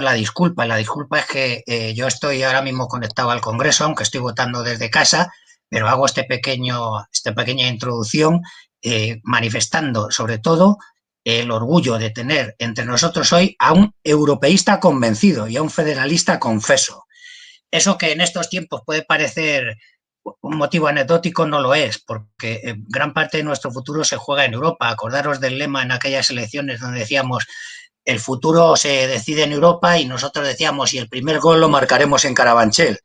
La disculpa es que yo estoy ahora mismo conectado al Congreso, aunque estoy votando desde casa, pero hago esta pequeña introducción manifestando sobre todo el orgullo de tener entre nosotros hoy a un europeísta convencido y a un federalista confeso. Eso que en estos tiempos puede parecer un motivo anecdótico, no lo es, porque gran parte de nuestro futuro se juega en Europa. Acordaros del lema en aquellas elecciones donde decíamos el futuro se decide en Europa y nosotros decíamos y el primer gol lo marcaremos en Carabanchel.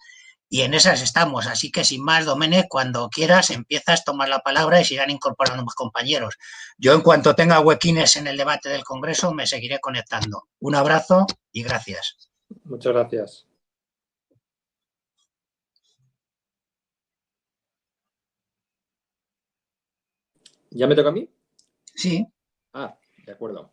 Y en esas estamos, así que sin más, Domenech, cuando quieras empiezas, tomas la palabra y se irán incorporando más compañeros. Yo en cuanto tenga huequines en el debate del Congreso me seguiré conectando. Un abrazo y gracias. Muchas gracias. ¿Ya me toca a mí? Sí. Ah, de acuerdo.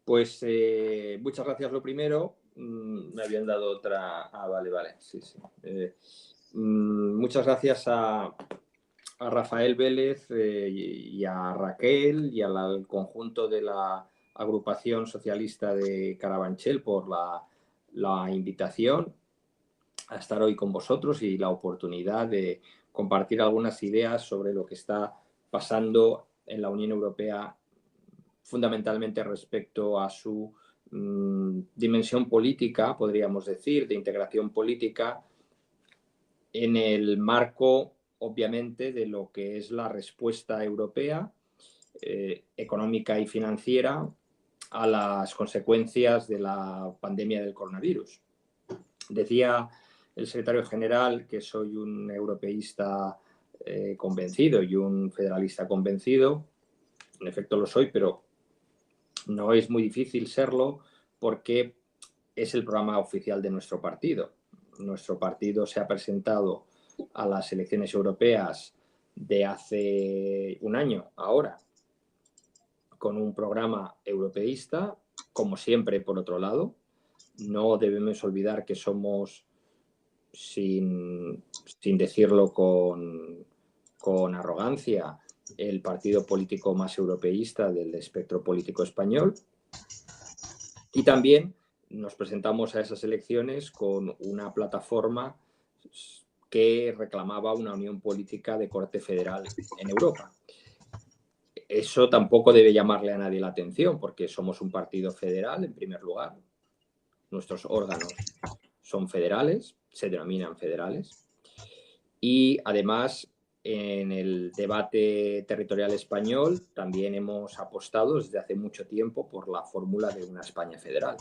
Muchas gracias lo primero. Me habían dado otra... Ah, vale. Sí. Muchas gracias a Rafael Vélez y a Raquel y al conjunto de la agrupación socialista de Carabanchel por la invitación a estar hoy con vosotros y la oportunidad de compartir algunas ideas sobre lo que está pasando en la Unión Europea, fundamentalmente respecto a su dimensión política, podríamos decir, de integración política, en el marco, obviamente, de lo que es la respuesta europea, económica y financiera, a las consecuencias de la pandemia del coronavirus. Decía el secretario general que soy un europeísta convencido y un federalista convencido. En efecto lo soy, pero no es muy difícil serlo porque es el programa oficial de nuestro partido. Nuestro partido se ha presentado a las elecciones europeas de hace un año ahora con un programa europeísta, como siempre, por otro lado. No debemos olvidar que somos, sin decirlo con arrogancia, el partido político más europeísta del espectro político español. Y también nos presentamos a esas elecciones con una plataforma que reclamaba una unión política de corte federal en Europa. Eso tampoco debe llamarle a nadie la atención, porque somos un partido federal, en primer lugar. Nuestros órganos son federales, se denominan federales. Y además, en el debate territorial español también hemos apostado desde hace mucho tiempo por la fórmula de una España federal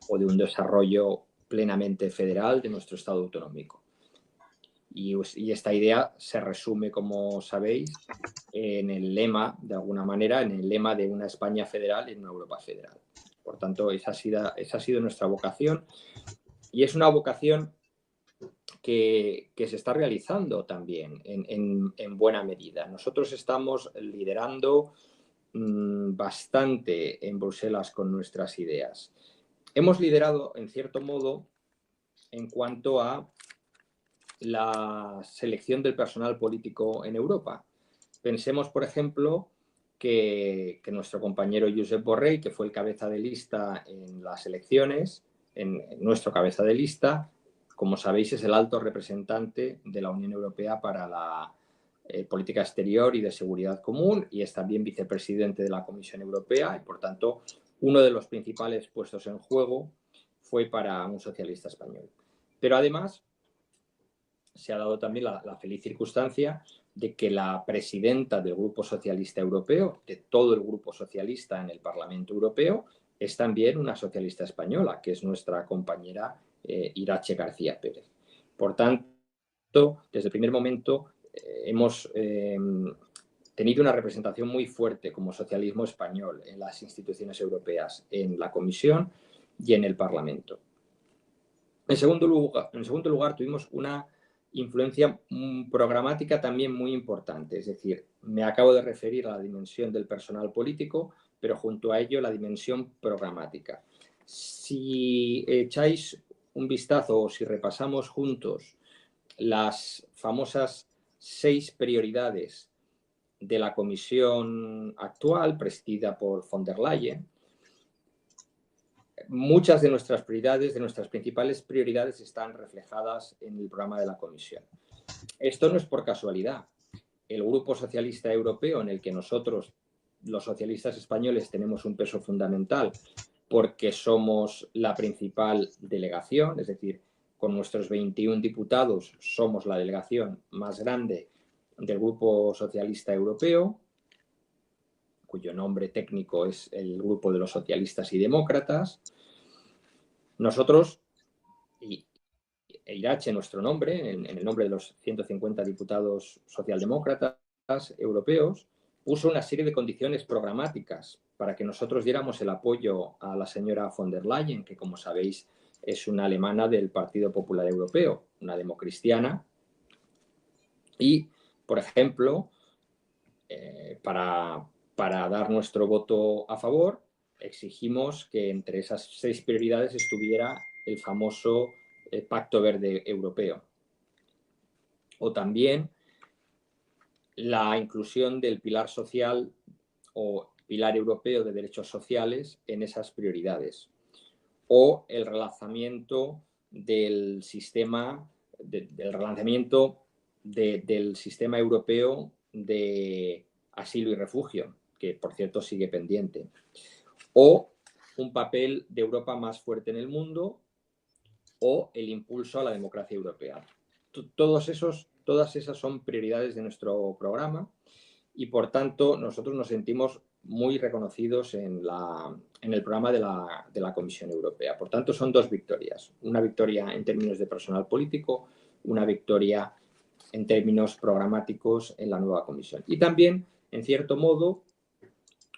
o de un desarrollo plenamente federal de nuestro Estado autonómico. Y esta idea se resume, como sabéis, en el lema, de alguna manera, en el lema de una España federal y una Europa federal. Por tanto, esa ha sido nuestra vocación, y es una vocación que se está realizando también en buena medida. Nosotros estamos liderando bastante en Bruselas con nuestras ideas. Hemos liderado, en cierto modo, en cuanto a la selección del personal político en Europa. Pensemos, por ejemplo, que nuestro compañero Josep Borrell, que fue el cabeza de lista en las elecciones, en nuestro cabeza de lista, como sabéis, es el alto representante de la Unión Europea para la política exterior y de seguridad común, y es también vicepresidente de la Comisión Europea, y por tanto uno de los principales puestos en juego fue para un socialista español. Pero además se ha dado también la feliz circunstancia de que la presidenta del Grupo Socialista Europeo, de todo el Grupo Socialista en el Parlamento Europeo, es también una socialista española, que es nuestra compañera Irache García Pérez. Por tanto, desde el primer momento hemos tenido una representación muy fuerte como socialismo español en las instituciones europeas, en la Comisión y en el Parlamento. En segundo lugar, tuvimos una influencia programática también muy importante. Es decir, me acabo de referir a la dimensión del personal político, pero junto a ello la dimensión programática. Si echáis un vistazo o si repasamos juntos las famosas 6 prioridades de la comisión actual, presidida por von der Leyen, muchas de nuestras prioridades, de nuestras principales prioridades, están reflejadas en el programa de la Comisión. Esto no es por casualidad. El Grupo Socialista Europeo, en el que nosotros, los socialistas españoles, tenemos un peso fundamental porque somos la principal delegación, es decir, con nuestros 21 diputados somos la delegación más grande del Grupo Socialista Europeo, cuyo nombre técnico es el Grupo de los Socialistas y Demócratas. Nosotros, y Irache, nuestro nombre, en el nombre de los 150 diputados socialdemócratas europeos, puso una serie de condiciones programáticas para que nosotros diéramos el apoyo a la señora von der Leyen, que, como sabéis, es una alemana del Partido Popular Europeo, una democristiana. Y, por ejemplo, para dar nuestro voto a favor, exigimos que entre esas 6 prioridades estuviera el famoso Pacto Verde Europeo. O también la inclusión del pilar social o pilar europeo de derechos sociales en esas prioridades. O el relanzamiento del sistema, del sistema europeo de asilo y refugio, que por cierto sigue pendiente. O un papel de Europa más fuerte en el mundo, o el impulso a la democracia europea. Todas esas son prioridades de nuestro programa y, por tanto, nosotros nos sentimos muy reconocidos en el programa de la Comisión Europea. Por tanto, son 2 victorias. Una victoria en términos de personal político, una victoria en términos programáticos en la nueva Comisión. Y también, en cierto modo,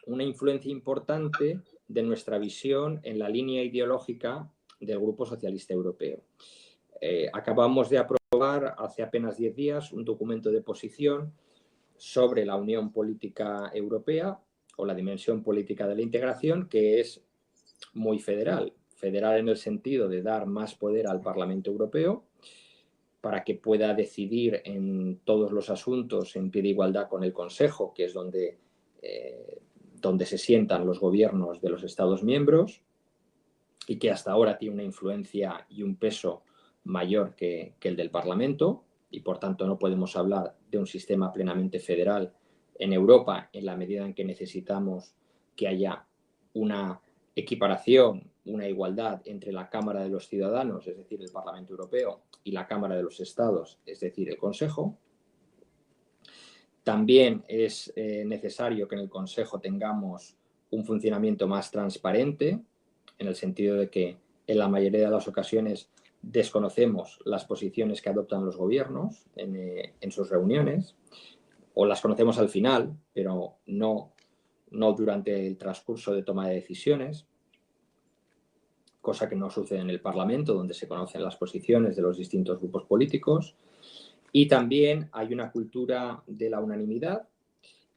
una influencia importante de nuestra visión en la línea ideológica del Grupo Socialista Europeo. Acabamos de aprobar hace apenas 10 días un documento de posición sobre la Unión Política Europea o la dimensión política de la integración, que es muy federal. Federal en el sentido de dar más poder al Parlamento Europeo para que pueda decidir en todos los asuntos en pie de igualdad con el Consejo, que es donde se sientan los gobiernos de los Estados miembros, y que hasta ahora tiene una influencia y un peso mayor que el del Parlamento, y por tanto no podemos hablar de un sistema plenamente federal en Europa en la medida en que necesitamos que haya una equiparación, una igualdad entre la Cámara de los Ciudadanos, es decir, el Parlamento Europeo, y la Cámara de los Estados, es decir, el Consejo. También es necesario que en el Consejo tengamos un funcionamiento más transparente, en el sentido de que en la mayoría de las ocasiones desconocemos las posiciones que adoptan los gobiernos en sus reuniones, o las conocemos al final, pero no durante el transcurso de toma de decisiones, cosa que no sucede en el Parlamento, donde se conocen las posiciones de los distintos grupos políticos. Y también hay una cultura de la unanimidad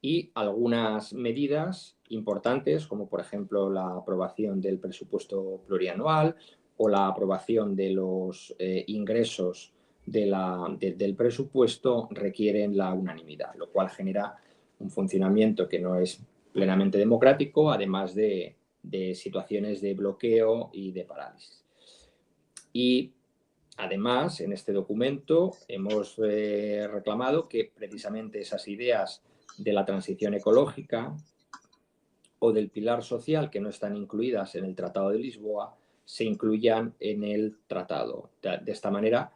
y algunas medidas importantes, como por ejemplo la aprobación del presupuesto plurianual o la aprobación de los ingresos del presupuesto, requieren la unanimidad, lo cual genera un funcionamiento que no es plenamente democrático, además de situaciones de bloqueo y de parálisis. Y además, en este documento hemos reclamado que precisamente esas ideas de la transición ecológica o del pilar social, que no están incluidas en el Tratado de Lisboa, se incluyan en el tratado. De esta manera,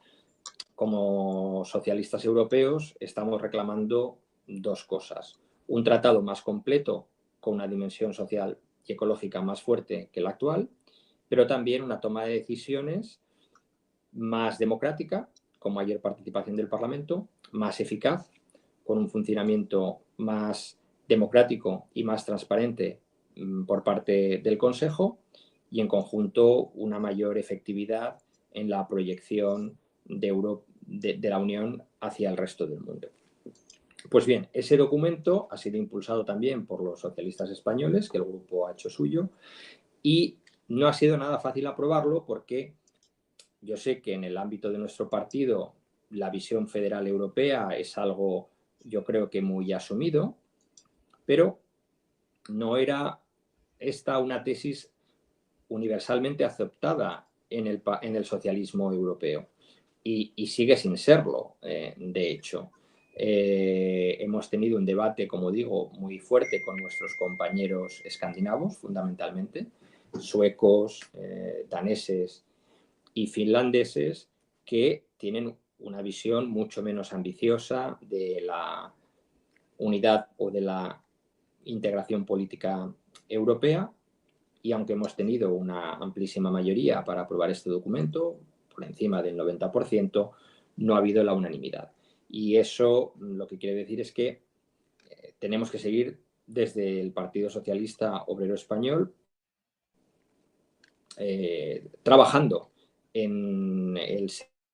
como socialistas europeos, estamos reclamando 2 cosas. Un tratado más completo, con una dimensión social y ecológica más fuerte que la actual, pero también una toma de decisiones más democrática, con mayor participación del Parlamento, más eficaz, con un funcionamiento más democrático y más transparente por parte del Consejo, y en conjunto una mayor efectividad en la proyección de la Unión hacia el resto del mundo. Pues bien, ese documento ha sido impulsado también por los socialistas españoles, que el grupo ha hecho suyo, y no ha sido nada fácil aprobarlo porque yo sé que en el ámbito de nuestro partido la visión federal europea es algo, yo creo que muy asumido, pero no era esta una tesis universalmente aceptada en el socialismo europeo y sigue sin serlo, de hecho. Hemos tenido un debate, como digo, muy fuerte con nuestros compañeros escandinavos, fundamentalmente, suecos, daneses y finlandeses, que tienen una visión mucho menos ambiciosa de la unidad o de la integración política europea, y aunque hemos tenido una amplísima mayoría para aprobar este documento, por encima del 90%, no ha habido la unanimidad. Y eso lo que quiere decir es que tenemos que seguir desde el Partido Socialista Obrero Español trabajando en el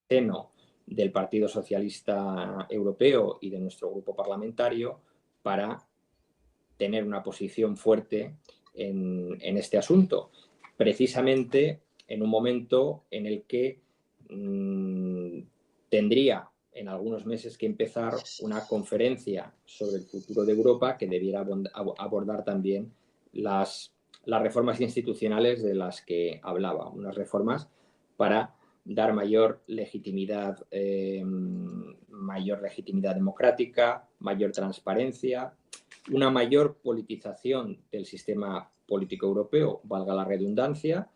seno del Partido Socialista Europeo y de nuestro grupo parlamentario para tener una posición fuerte en este asunto, precisamente en un momento en el que tendría en algunos meses que empezar una conferencia sobre el futuro de Europa que debiera abordar también las reformas institucionales de las que hablaba, unas reformas para dar mayor legitimidad democrática, mayor transparencia, una mayor politización del sistema político europeo, valga la redundancia,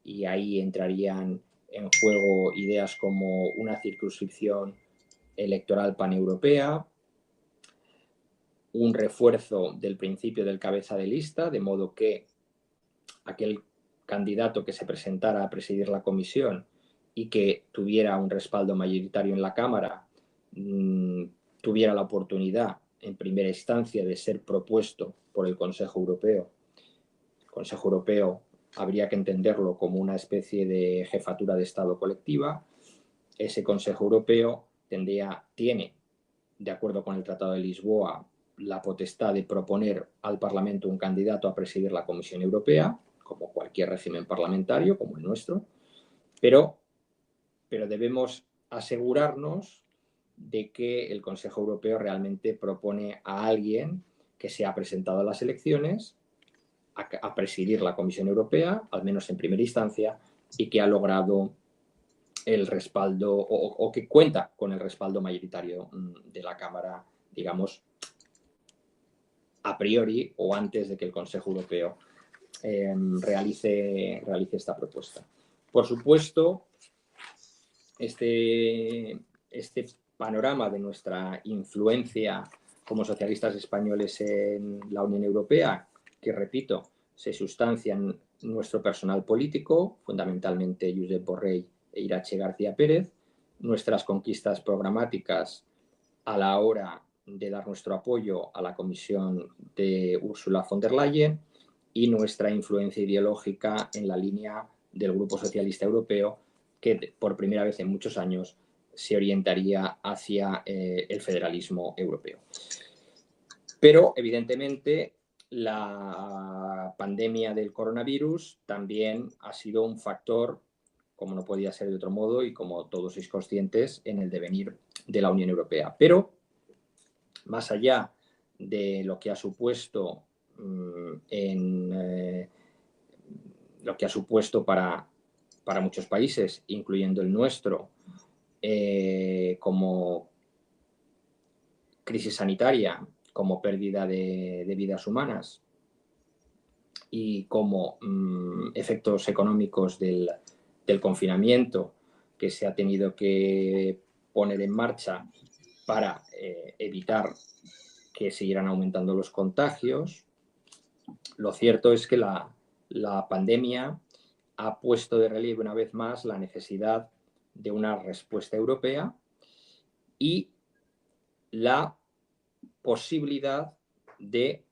y ahí entrarían en juego ideas como una circunscripción electoral paneuropea, un refuerzo del principio del cabeza de lista, de modo que aquel candidato que se presentara a presidir la comisión y que tuviera un respaldo mayoritario en la Cámara tuviera la oportunidad en primera instancia de ser propuesto por el Consejo Europeo. El Consejo Europeo habría que entenderlo como una especie de jefatura de Estado colectiva. Ese Consejo Europeo tiene, de acuerdo con el Tratado de Lisboa, la potestad de proponer al Parlamento un candidato a presidir la Comisión Europea, como cualquier régimen parlamentario, como el nuestro, pero debemos asegurarnos de que el Consejo Europeo realmente propone a alguien que se ha presentado a las elecciones a presidir la Comisión Europea, al menos en primera instancia, y que ha logrado el respaldo o que cuenta con el respaldo mayoritario de la Cámara, digamos, a priori o antes de que el Consejo Europeo realice esta propuesta. Por supuesto, este panorama de nuestra influencia como socialistas españoles en la Unión Europea, que repito, se sustancia en nuestro personal político, fundamentalmente Josep Borrell e Irache García Pérez, nuestras conquistas programáticas a la hora de dar nuestro apoyo a la Comisión de Ursula von der Leyen y nuestra influencia ideológica en la línea del Grupo Socialista Europeo, que por primera vez en muchos años se orientaría hacia el federalismo europeo. Pero, evidentemente, la pandemia del coronavirus también ha sido un factor, como no podía ser de otro modo y como todos sois conscientes, en el devenir de la Unión Europea. Pero, más allá de lo que ha supuesto lo que ha supuesto para muchos países, incluyendo el nuestro, como crisis sanitaria, como pérdida de vidas humanas y como efectos económicos del confinamiento que se ha tenido que poner en marcha para evitar que siguieran aumentando los contagios. Lo cierto es que la pandemia ha puesto de relieve una vez más la necesidad de una respuesta europea y la posibilidad de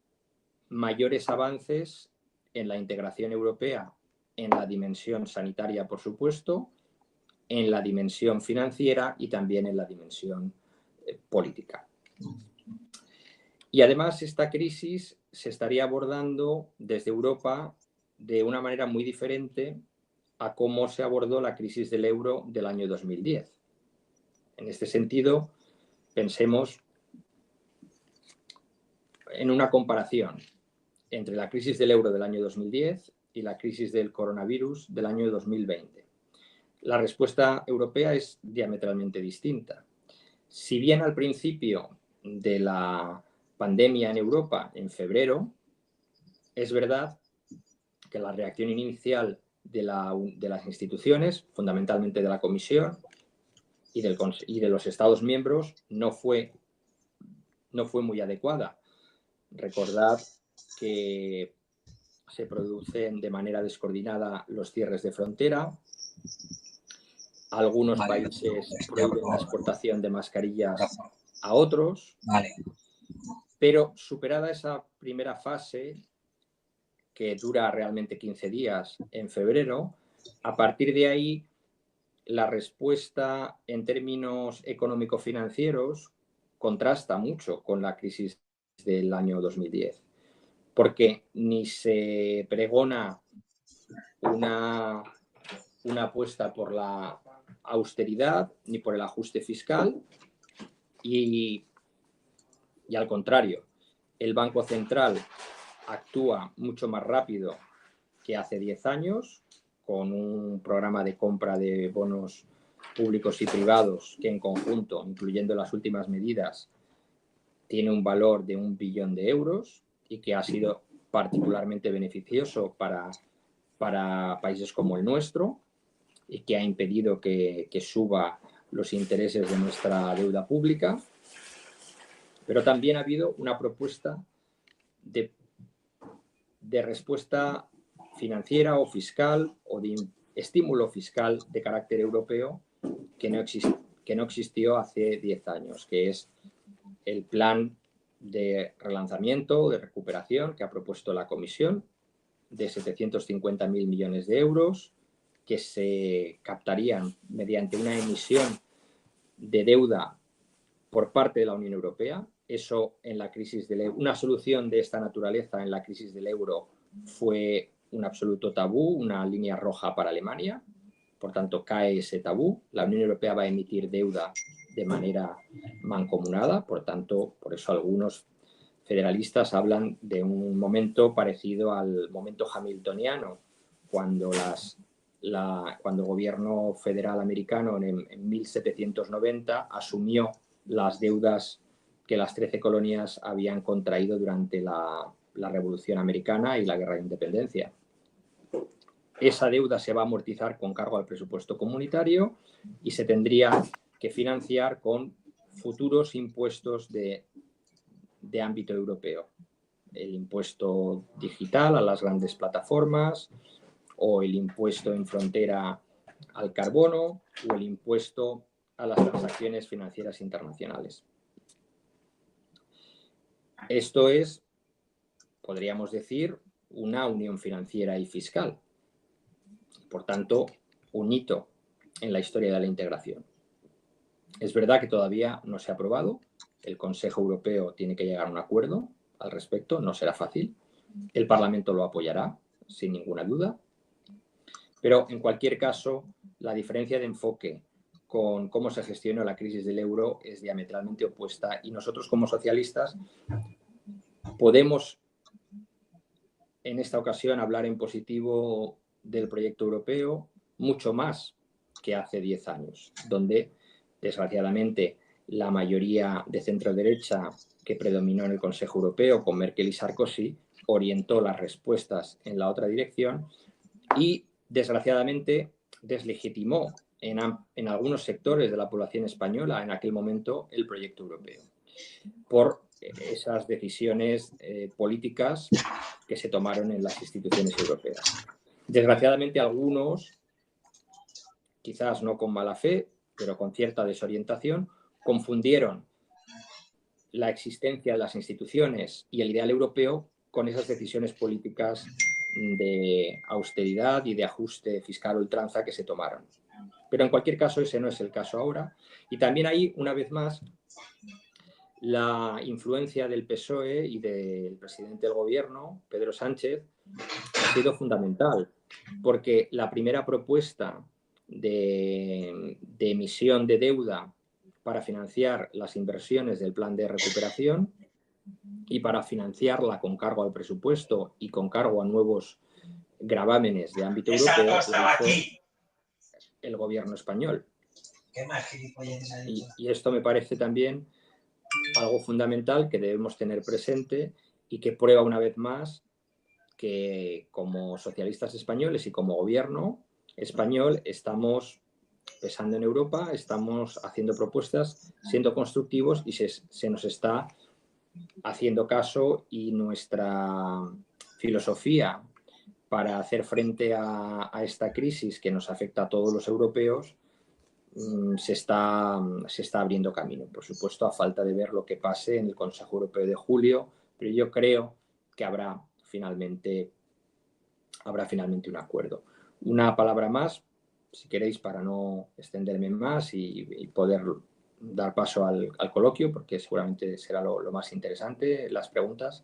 mayores avances en la integración europea, en la dimensión sanitaria, por supuesto, en la dimensión financiera y también en la dimensión política. Y además esta crisis se estaría abordando desde Europa de una manera muy diferente a cómo se abordó la crisis del euro del año 2010. En este sentido, pensemos en una comparación entre la crisis del euro del año 2010 y la crisis del coronavirus del año 2020. La respuesta europea es diametralmente distinta. Si bien al principio de la pandemia en Europa, en febrero, es verdad que la reacción inicial de las instituciones, fundamentalmente de la Comisión y de los Estados miembros, no fue muy adecuada. Recordad que se producen de manera descoordinada los cierres de frontera. Algunos países prohíben la exportación de mascarillas a otros. Pero superada esa primera fase, que dura realmente 15 días en febrero, a partir de ahí la respuesta en términos económico-financieros contrasta mucho con la crisis del año 2010, porque ni se pregona una apuesta por la austeridad ni por el ajuste fiscal y al contrario, el Banco Central actúa mucho más rápido que hace 10 años con un programa de compra de bonos públicos y privados que en conjunto, incluyendo las últimas medidas, tiene un valor de 1 billón de euros y que ha sido particularmente beneficioso para países como el nuestro y que ha impedido que suba los intereses de nuestra deuda pública. Pero también ha habido una propuesta de respuesta financiera o fiscal o de estímulo fiscal de carácter europeo que no existió hace 10 años, que es el plan de relanzamiento, de recuperación que ha propuesto la Comisión de 750.000 millones de euros que se captarían mediante una emisión de deuda por parte de la Unión Europea. Eso en la crisis del euro, una solución de esta naturaleza en la crisis del euro fue un absoluto tabú, una línea roja para Alemania. Por tanto, cae ese tabú. La Unión Europea va a emitir deuda de manera mancomunada. Por tanto, por eso algunos federalistas hablan de un momento parecido al momento hamiltoniano, cuando el gobierno federal americano en 1790 asumió las deudas que las 13 colonias habían contraído durante la Revolución Americana y la Guerra de Independencia. Esa deuda se va a amortizar con cargo al presupuesto comunitario y se tendría que financiar con futuros impuestos de ámbito europeo. El impuesto digital a las grandes plataformas o el impuesto en frontera al carbono o el impuesto a las transacciones financieras internacionales. Esto es, podríamos decir, una unión financiera y fiscal. Por tanto, un hito en la historia de la integración. Es verdad que todavía no se ha aprobado. El Consejo Europeo tiene que llegar a un acuerdo al respecto. No será fácil. El Parlamento lo apoyará, sin ninguna duda. Pero, en cualquier caso, la diferencia de enfoque con cómo se gestionó la crisis del euro es diametralmente opuesta y nosotros, como socialistas, podemos en esta ocasión hablar en positivo del proyecto europeo mucho más que hace 10 años, donde, desgraciadamente, la mayoría de centro-derecha que predominó en el Consejo Europeo con Merkel y Sarkozy orientó las respuestas en la otra dirección y, desgraciadamente, deslegitimó en algunos sectores de la población española en aquel momento el proyecto europeo por esas decisiones políticas que se tomaron en las instituciones europeas. Desgraciadamente, algunos, quizás no con mala fe, pero con cierta desorientación, confundieron la existencia de las instituciones y el ideal europeo con esas decisiones políticas de austeridad y de ajuste fiscal a ultranza que se tomaron. Pero en cualquier caso, ese no es el caso ahora. Y también ahí, una vez más, la influencia del PSOE y del presidente del gobierno, Pedro Sánchez, ha sido fundamental, porque la primera propuesta de emisión de deuda para financiar las inversiones del plan de recuperación y para financiarla con cargo al presupuesto y con cargo a nuevos gravámenes de ámbito Esa no europeo lo estaba hizo aquí. el gobierno español. ¿Qué más gilipolleces ha dicho? Y esto me parece también algo fundamental que debemos tener presente y que prueba una vez más que como socialistas españoles y como gobierno español estamos pesando en Europa, estamos haciendo propuestas, siendo constructivos y se nos está haciendo caso, y nuestra filosofía para hacer frente a esta crisis que nos afecta a todos los europeos se está abriendo camino. Por supuesto, a falta de ver lo que pase en el Consejo Europeo de julio, pero yo creo que habrá finalmente un acuerdo. Una palabra más, si queréis, para no extenderme más y poder dar paso al coloquio, porque seguramente será lo más interesante, las preguntas.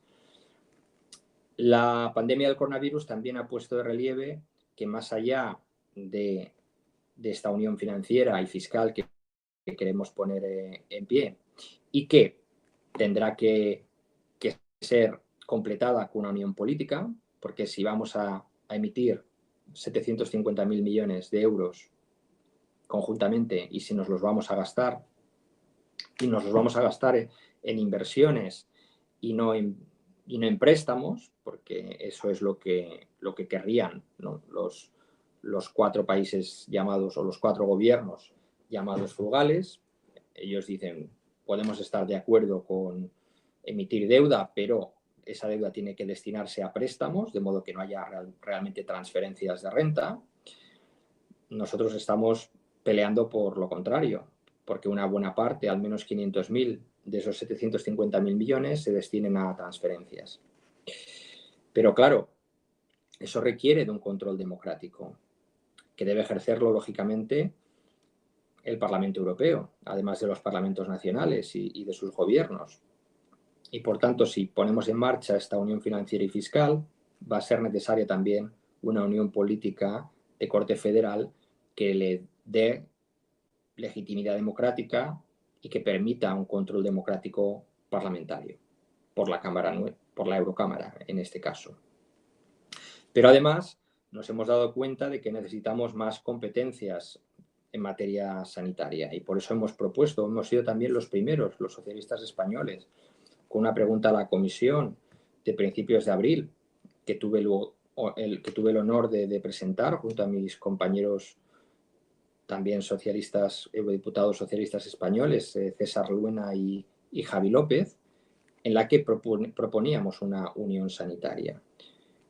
La pandemia del coronavirus también ha puesto de relieve que, más allá de esta unión financiera y fiscal que queremos poner en pie y que tendrá que ser completada con una unión política, porque si vamos a emitir 750.000 millones de euros conjuntamente y si nos los vamos a gastar en inversiones y no en préstamos, porque eso es lo que querrían, ¿no? los 4 países llamados, o los 4 gobiernos llamados frugales. Ellos dicen, podemos estar de acuerdo con emitir deuda, pero esa deuda tiene que destinarse a préstamos, de modo que no haya realmente transferencias de renta. Nosotros estamos peleando por lo contrario, porque una buena parte, al menos 500.000 de esos 750.000 millones, se destinen a transferencias. Pero claro, eso requiere de un control democrático, que debe ejercerlo, lógicamente, el Parlamento Europeo, además de los parlamentos nacionales y de sus gobiernos. Y por tanto, si ponemos en marcha esta unión financiera y fiscal, va a ser necesaria también una unión política de corte federal que le dé legitimidad democrática y que permita un control democrático parlamentario por la Eurocámara en este caso. Pero además nos hemos dado cuenta de que necesitamos más competencias en materia sanitaria y por eso hemos sido también los primeros, los socialistas españoles, con una pregunta a la Comisión de principios de abril que tuve el honor de presentar junto a mis compañeros también socialistas, eurodiputados socialistas españoles, César Luena y Javi López, en la que proponíamos una unión sanitaria.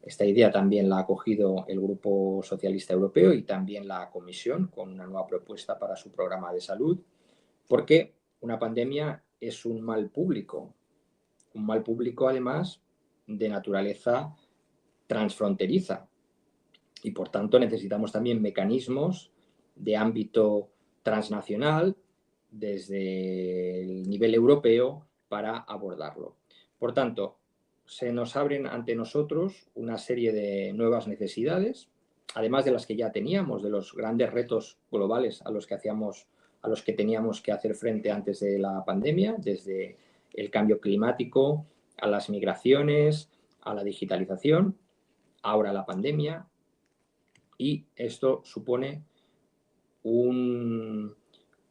Esta idea también la ha acogido el Grupo Socialista Europeo y también la Comisión con una nueva propuesta para su programa de salud, porque una pandemia es un mal público además de naturaleza transfronteriza, y por tanto necesitamos también mecanismos de ámbito transnacional desde el nivel europeo para abordarlo. Por tanto, se nos abren ante nosotros una serie de nuevas necesidades, además de las que ya teníamos, de los grandes retos globales a los que teníamos que hacer frente antes de la pandemia, desde el cambio climático a las migraciones, a la digitalización, ahora la pandemia, y esto supone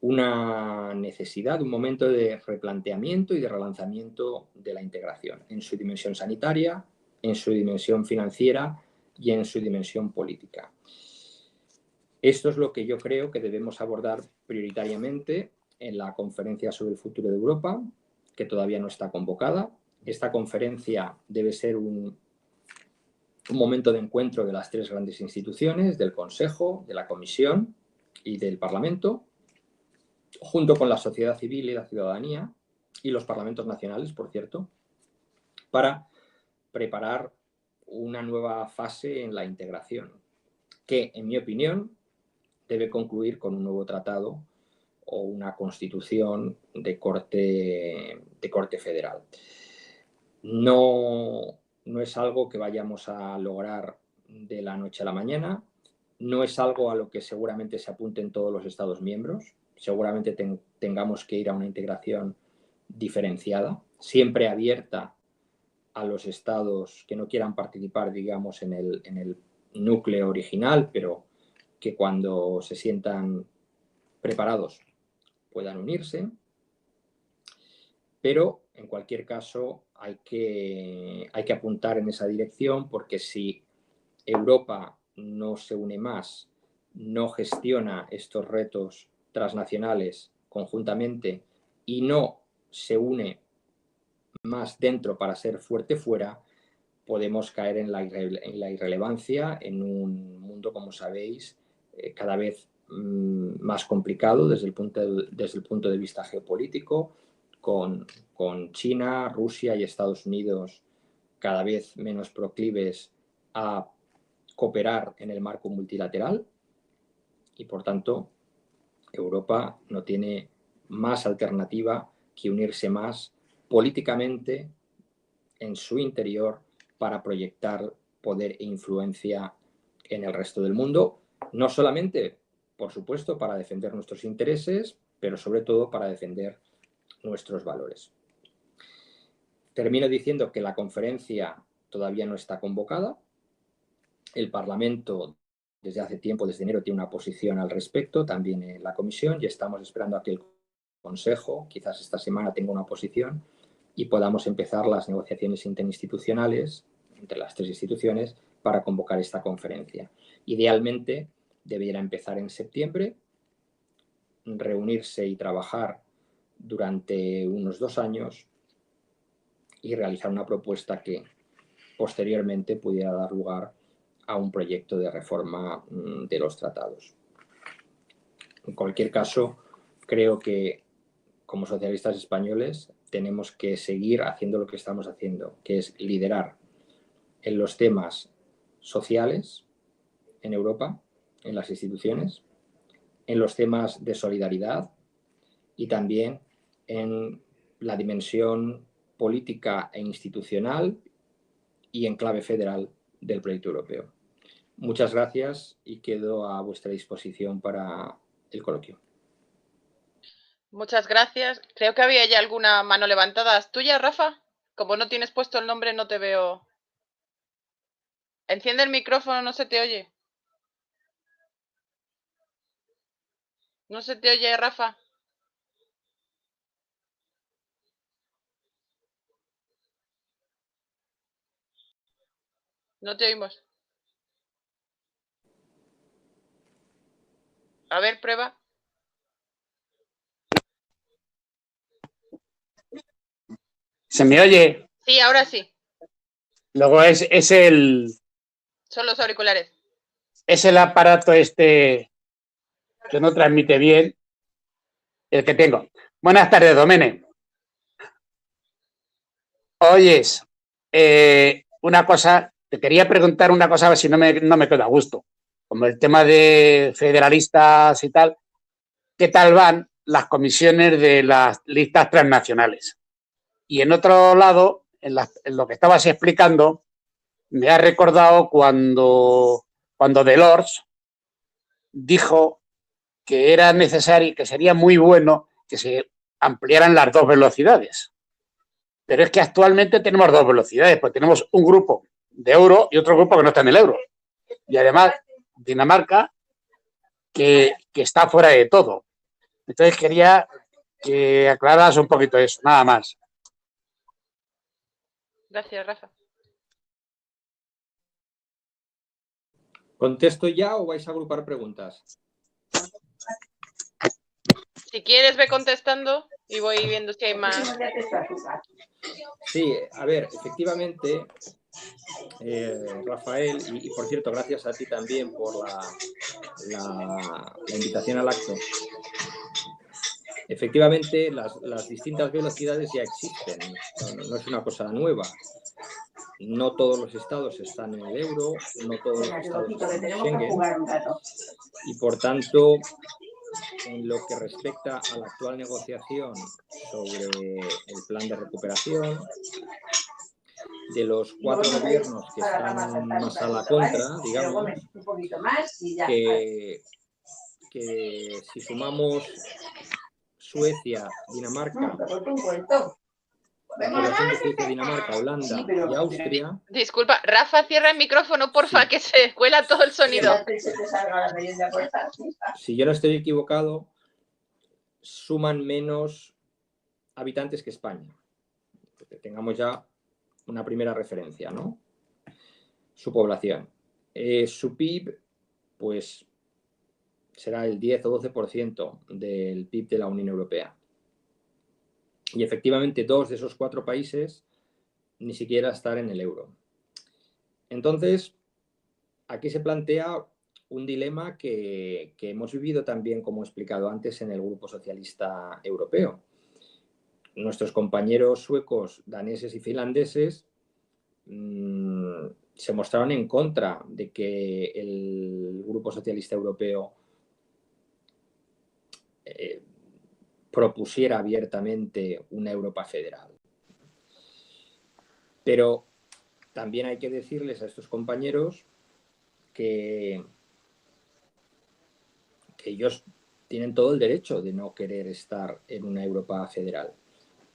una necesidad, un momento de replanteamiento y de relanzamiento de la integración en su dimensión sanitaria, en su dimensión financiera y en su dimensión política. Esto es lo que yo creo que debemos abordar prioritariamente en la conferencia sobre el futuro de Europa, que todavía no está convocada. Esta conferencia debe ser un momento de encuentro de las 3 grandes instituciones, del Consejo, de la Comisión y del Parlamento, junto con la sociedad civil y la ciudadanía, y los parlamentos nacionales, por cierto, para preparar una nueva fase en la integración, que, en mi opinión, debe concluir con un nuevo tratado o una constitución de corte federal. No es algo que vayamos a lograr de la noche a la mañana, no es algo a lo que seguramente se apunten todos los Estados miembros, seguramente tengamos que ir a una integración diferenciada, siempre abierta a los Estados que no quieran participar, digamos, en el núcleo original, pero que cuando se sientan preparados puedan unirse. Pero, en cualquier caso, hay que apuntar en esa dirección, porque si Europa no se une más, no gestiona estos retos transnacionales conjuntamente y no se une más dentro para ser fuerte fuera, podemos caer en la irrelevancia en un mundo, como sabéis, cada vez más complicado desde el punto de vista geopolítico, con China, Rusia y Estados Unidos cada vez menos proclives a cooperar en el marco multilateral, y por tanto Europa no tiene más alternativa que unirse más políticamente en su interior para proyectar poder e influencia en el resto del mundo, no solamente, por supuesto, para defender nuestros intereses, pero sobre todo para defender nuestros valores. Termino diciendo que la conferencia todavía no está convocada. El Parlamento desde hace tiempo, desde enero, tiene una posición al respecto, también en la Comisión, y estamos esperando a que el Consejo, quizás esta semana, tenga una posición y podamos empezar las negociaciones interinstitucionales entre las tres instituciones para convocar esta conferencia. Idealmente debiera empezar en septiembre, reunirse y trabajar durante unos 2 años y realizar una propuesta que posteriormente pudiera dar lugar a un proyecto de reforma de los tratados. En cualquier caso, creo que como socialistas españoles tenemos que seguir haciendo lo que estamos haciendo, que es liderar en los temas sociales en Europa, en las instituciones, en los temas de solidaridad y también en la dimensión política e institucional y en clave federal del proyecto europeo. Muchas gracias y quedo a vuestra disposición para el coloquio. Muchas gracias. Creo que había ya alguna mano levantada. ¿Es tuya, Rafa? Como no tienes puesto el nombre, no te veo. Enciende el micrófono, no se te oye. No se te oye, Rafa. No te oímos. A ver, prueba. ¿Se me oye? Sí, ahora sí. Luego es el... Son los auriculares. Es el aparato este que no transmite bien, el que tengo. Buenas tardes, Domene. Oyes, una cosa, te quería preguntar una cosa, a ver si no me quedo a gusto. Como el tema de federalistas y tal, ¿qué tal van las comisiones de las listas transnacionales? Y en otro lado, en lo que estabas explicando, me ha recordado cuando Delors dijo que era necesario y que sería muy bueno que se ampliaran las 2 velocidades. Pero es que actualmente tenemos 2 velocidades, pues tenemos un grupo de euro y otro grupo que no está en el euro. Y además, Dinamarca, que está fuera de todo. Entonces quería que aclararas un poquito eso, nada más. Gracias, Rafa. ¿Contesto ya o vais a agrupar preguntas? Si quieres, ve contestando y voy viendo si hay más. Sí, a ver, efectivamente, Rafael, y por cierto, gracias a ti también por la invitación al acto. Efectivamente, las distintas velocidades ya existen, no es una cosa nueva. No todos los estados están en el euro, no todos los estados están en Schengen, y por tanto, en lo que respecta a la actual negociación sobre el plan de recuperación, de los 4 gobiernos que están más a la contra, digamos, que si sumamos Suecia, Dinamarca la población de Suecia, Dinamarca, Holanda y Austria. Disculpa, Rafa, cierra el micrófono, porfa, que se cuela todo el sonido. Si yo no estoy equivocado, suman menos habitantes que España. Que tengamos ya una primera referencia, ¿no? Su población. Su PIB, pues, será el 10 o 12% del PIB de la Unión Europea. Y efectivamente 2 de esos 4 países ni siquiera están en el euro. Entonces, aquí se plantea un dilema que hemos vivido también, como he explicado antes, en el Grupo Socialista Europeo. Nuestros compañeros suecos, daneses y finlandeses se mostraron en contra de que el Grupo Socialista Europeo propusiera abiertamente una Europa federal. Pero también hay que decirles a estos compañeros que ellos tienen todo el derecho de no querer estar en una Europa federal,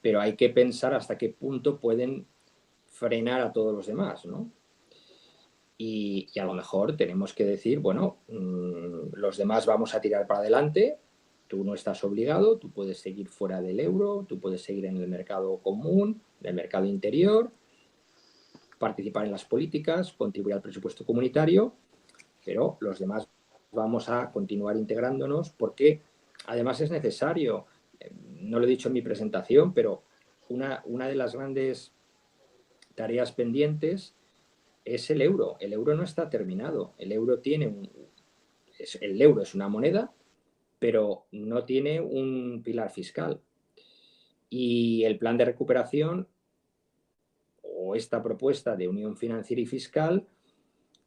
pero hay que pensar hasta qué punto pueden frenar a todos los demás, ¿no? Y a lo mejor tenemos que decir, bueno, los demás vamos a tirar para adelante, tú no estás obligado, tú puedes seguir fuera del euro, tú puedes seguir en el mercado común, en el mercado interior, participar en las políticas, contribuir al presupuesto comunitario, pero los demás vamos a continuar integrándonos porque además es necesario, no lo he dicho en mi presentación, pero una de las grandes tareas pendientes es el euro. El euro no está terminado. El euro es una moneda, pero no tiene un pilar fiscal. Y el plan de recuperación o esta propuesta de unión financiera y fiscal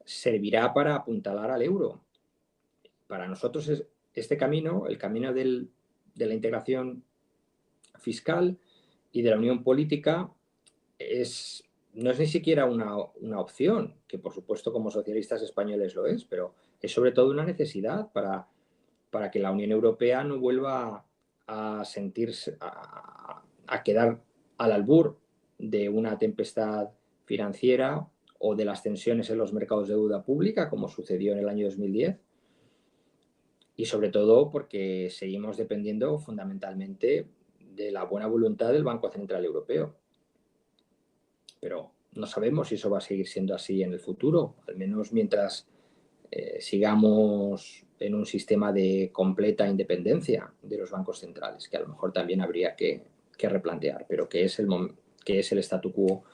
servirá para apuntalar al euro. Para nosotros este camino, el camino de la integración fiscal y de la unión política, no es ni siquiera una opción, que por supuesto como socialistas españoles lo es, pero es sobre todo una necesidad para que la Unión Europea no vuelva a sentirse, a quedar al albur de una tempestad financiera o de las tensiones en los mercados de deuda pública, como sucedió en el año 2010. Y sobre todo porque seguimos dependiendo fundamentalmente de la buena voluntad del Banco Central Europeo. Pero no sabemos si eso va a seguir siendo así en el futuro, al menos mientras sigamos en un sistema de completa independencia de los bancos centrales, que a lo mejor también habría que replantear, pero que es el statu quo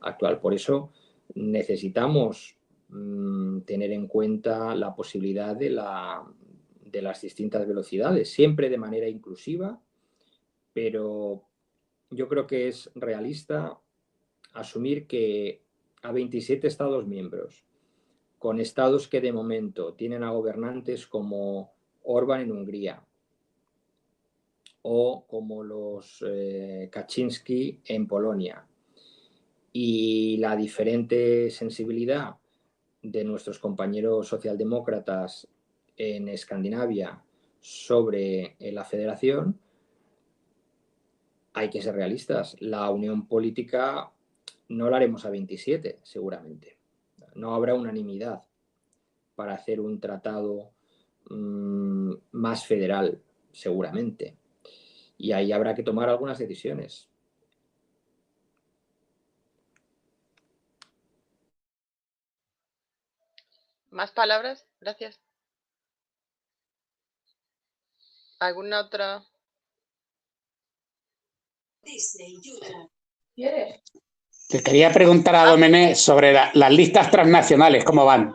actual. Por eso necesitamos tener en cuenta la posibilidad de las distintas velocidades, siempre de manera inclusiva, pero yo creo que es realista asumir que a 27 Estados miembros, con estados que de momento tienen a gobernantes como Orbán en Hungría o como los Kaczynski en Polonia, y la diferente sensibilidad de nuestros compañeros socialdemócratas en Escandinavia sobre la federación, hay que ser realistas. La unión política no la haremos a 27, seguramente. No habrá unanimidad para hacer un tratado más federal, seguramente. Y ahí habrá que tomar algunas decisiones. ¿Más palabras? Gracias. ¿Alguna otra? Te quería preguntar a Domenech sobre las listas transnacionales, ¿cómo van?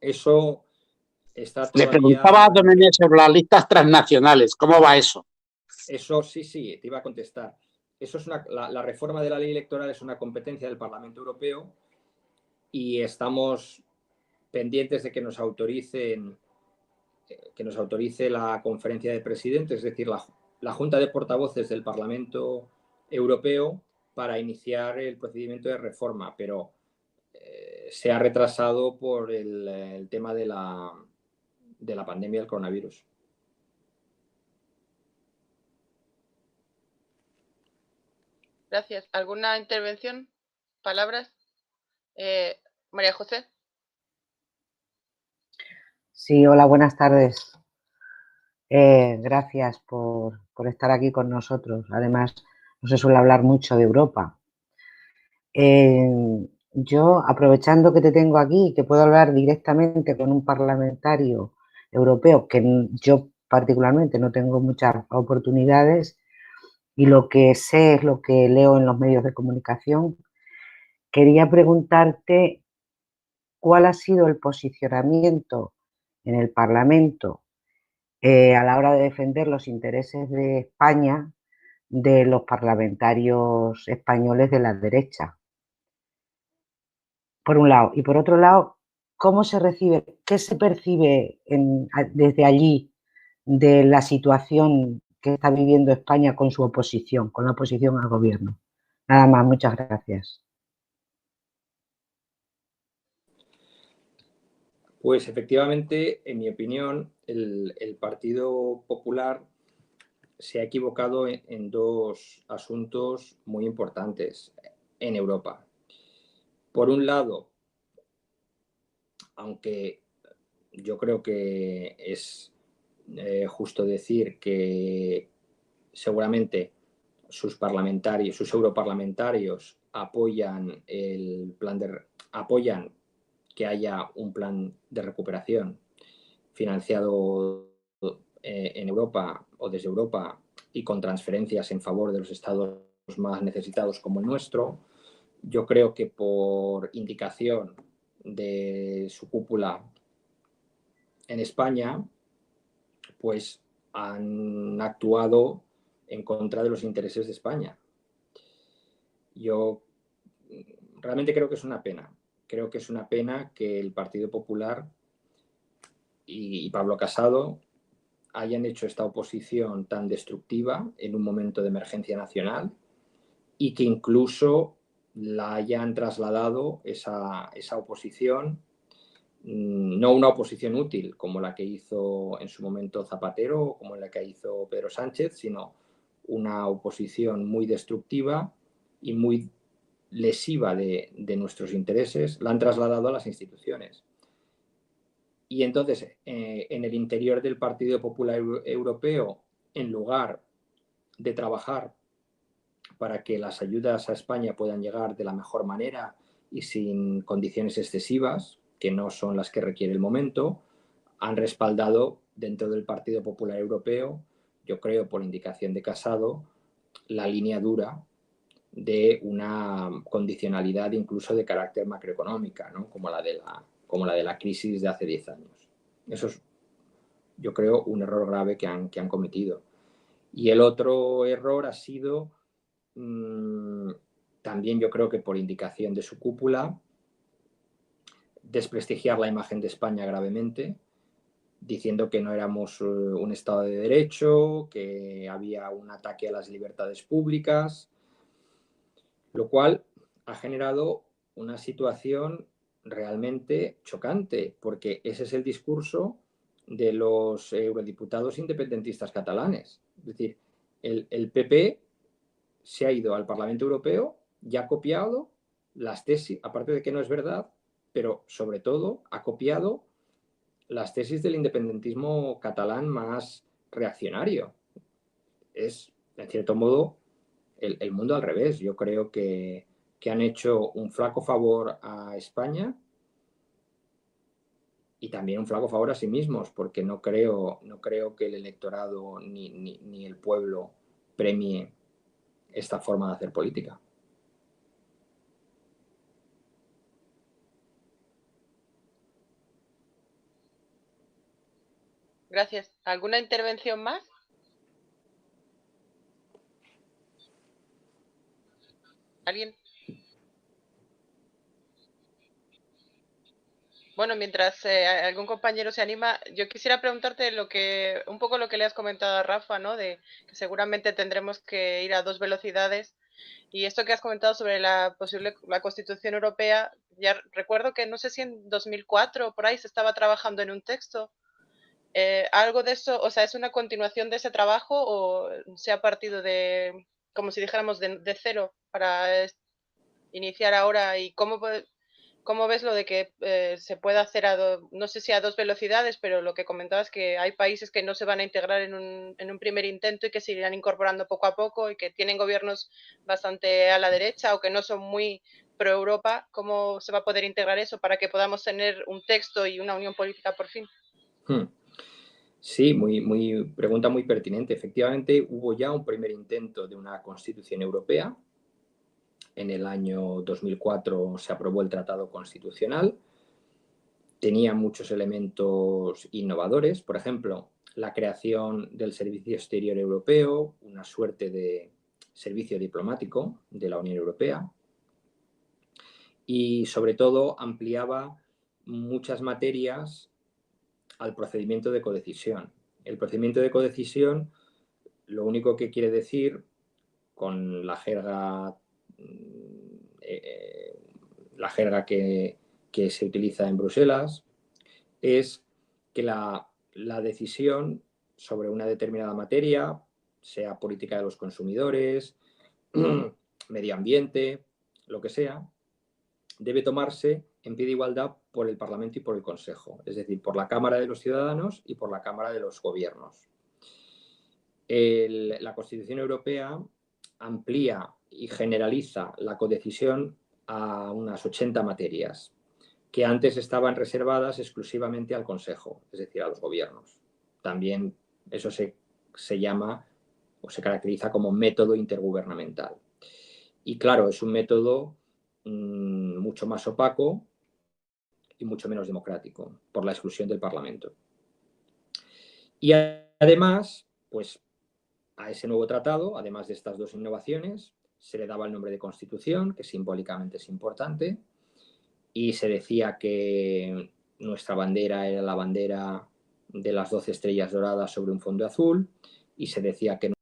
Eso está todavía... Le preguntaba a Domenech sobre las listas transnacionales, ¿cómo va eso? Eso sí, te iba a contestar. Eso es la reforma de la ley electoral es una competencia del Parlamento Europeo y estamos pendientes de que nos autorice la conferencia de presidentes, es decir, la Junta de Portavoces del Parlamento Europeo, para iniciar el procedimiento de reforma, pero se ha retrasado por el tema de la pandemia del coronavirus. Gracias. ¿Alguna intervención? ¿Palabras? María José. Sí, hola, buenas tardes. Gracias por estar aquí con nosotros. Además, no se suele hablar mucho de Europa. Yo, aprovechando que te tengo aquí y que puedo hablar directamente con un parlamentario europeo, que yo particularmente no tengo muchas oportunidades, y lo que sé es lo que leo en los medios de comunicación, quería preguntarte cuál ha sido el posicionamiento en el Parlamento a la hora de defender los intereses de España de los parlamentarios españoles de la derecha, por un lado. Y por otro lado, ¿cómo se recibe, qué se percibe desde allí de la situación que está viviendo España con su oposición, con la oposición al gobierno? Nada más, muchas gracias. Pues efectivamente, en mi opinión, el Partido Popular se ha equivocado en dos asuntos muy importantes en Europa. Por un lado, aunque yo creo que es justo decir que seguramente sus europarlamentarios apoyan apoyan que haya un plan de recuperación financiado en Europa o desde Europa y con transferencias en favor de los estados más necesitados como el nuestro. Yo creo que por indicación de su cúpula en España, pues han actuado en contra de los intereses de España. Yo realmente creo que es una pena. Creo que es una pena que el Partido Popular y Pablo Casado hayan hecho esta oposición tan destructiva en un momento de emergencia nacional y que incluso la hayan trasladado esa oposición, no una oposición útil como la que hizo en su momento Zapatero o como la que hizo Pedro Sánchez, sino una oposición muy destructiva y muy lesiva de nuestros intereses, la han trasladado a las instituciones. Y entonces, en el interior del Partido Popular Europeo, en lugar de trabajar para que las ayudas a España puedan llegar de la mejor manera y sin condiciones excesivas, que no son las que requiere el momento, han respaldado dentro del Partido Popular Europeo, yo creo por indicación de Casado, la línea dura de una condicionalidad incluso de carácter macroeconómica, ¿no? como la de la crisis de hace 10 años. Eso es, yo creo, un error grave que han cometido. Y el otro error ha sido también, yo creo que por indicación de su cúpula, desprestigiar la imagen de España gravemente, diciendo que no éramos un Estado de Derecho, que había un ataque a las libertades públicas, lo cual ha generado una situación realmente chocante, porque ese es el discurso de los eurodiputados independentistas catalanes. Es decir, el PP se ha ido al Parlamento Europeo y ha copiado las tesis, aparte de que no es verdad, pero sobre todo ha copiado las tesis del independentismo catalán más reaccionario. Es, en cierto modo, el mundo al revés. Yo creo que han hecho un flaco favor a España y también un flaco favor a sí mismos, porque no creo que el electorado ni el pueblo premie esta forma de hacer política. Gracias. ¿Alguna intervención más? ¿Alguien? Bueno, mientras algún compañero se anima, yo quisiera preguntarte un poco lo que le has comentado a Rafa, ¿no? De que seguramente tendremos que ir a 2 velocidades. Y esto que has comentado sobre la Constitución Europea, ya recuerdo que no sé si en 2004 o por ahí se estaba trabajando en un texto. ¿Algo de eso, o sea, es una continuación de ese trabajo o se ha partido de como si dijéramos de cero para iniciar ahora? ¿Y cómo ves lo de que se pueda hacer no sé si a 2 velocidades, pero lo que comentabas, que hay países que no se van a integrar en un primer intento y que se irán incorporando poco a poco y que tienen gobiernos bastante a la derecha o que no son muy pro Europa? ¿Cómo se va a poder integrar eso para que podamos tener un texto y una unión política por fin? Sí, pregunta muy pertinente. Efectivamente, hubo ya un primer intento de una Constitución Europea. En el año 2004 se aprobó el Tratado Constitucional. Tenía muchos elementos innovadores, por ejemplo, la creación del Servicio Exterior Europeo, una suerte de servicio diplomático de la Unión Europea, y sobre todo ampliaba muchas materias al procedimiento de codecisión. El procedimiento de codecisión, lo único que quiere decir, con la jerga que se utiliza en Bruselas, es que la decisión sobre una determinada materia, sea política de los consumidores, medio ambiente, lo que sea, debe tomarse en pie de igualdad por el Parlamento y por el Consejo, es decir, por la Cámara de los Ciudadanos y por la Cámara de los Gobiernos. La Constitución Europea amplía y generaliza la codecisión a unas 80 materias que antes estaban reservadas exclusivamente al Consejo, es decir, a los gobiernos. También eso se llama o se caracteriza como método intergubernamental. Y claro, es un método mucho más opaco y mucho menos democrático por la exclusión del Parlamento. Y además, pues a ese nuevo tratado, además de estas dos innovaciones, se le daba el nombre de Constitución, que simbólicamente es importante, y se decía que nuestra bandera era la bandera de las 12 estrellas doradas sobre un fondo azul, y se decía que